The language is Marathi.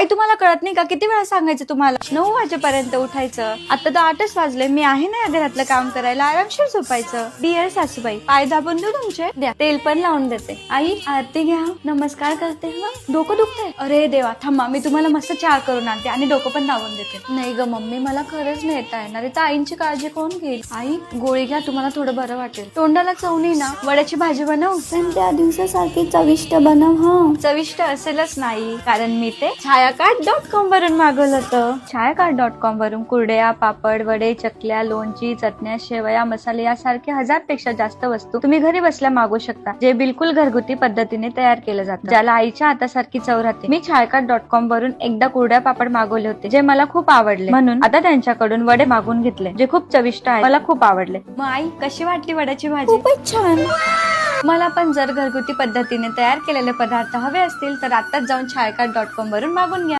तुम्हाला कळत नाही का? किती वेळा सांगायचं तुम्हाला? 9 वाजेपर्यंत उठायचं. आता तर 8च वाजले. मी आहे ना या घरातलं काम करायला. आरामशीर झोपायचं. डिअर सासूबाई, पाय दाबून देऊ तुमचे? द्या, तेल पण लावून देते. आई, आरती घ्या. नमस्कार करते. डोकं दुखतंय? अरे देवा, थांबा, मी तुम्हाला मस्त चहा करून आणते आणि डोकं पण दाबून देते. नाही ग मम्मी, मला खरंच नाही येता येणार. तर आईंची काळजी कोण घेईल? आई, गोळी घ्या, तुम्हाला थोडं बरं वाटेल. तोंडाला चव नाही ना? वड्याची भाजी बनव. पण त्या दिवसासारखी चविष्ट बनव. चविष्ट असेलच नाही, कारण मी ते छायाकार्ट.com वरून मागवलं होतं. छायाकार्ट.com वरून कुरड्या, पापड, वडे, चकल्या, लोणची, चटण्या, शेवया, मसाले यासारखे 1000पेक्षा जास्त वस्तू तुम्ही घरी बसल्या मागवू शकता, जे बिलकुल घरगुती पद्धतीने तयार केलं जातं, ज्याला आईच्या हातासारखी चव राहते. मी छायाकार्ट.com वरून एकदा कुरड्या पापड मागवले होते, जे मला खूप आवडले, म्हणून आता त्यांच्याकडून वडे मागवून घेतले, जे खूप चविष्ट आहे, मला खूप आवडले. मग आई, कशी वाटली वड्याची भाजी? खूपच छान. मला पण जर घरगुती पद्धतीने तयार केलेले पदार्थ हवे असतील तर आताच जाऊन छायाकार्ट.com वरून मागून घ्या.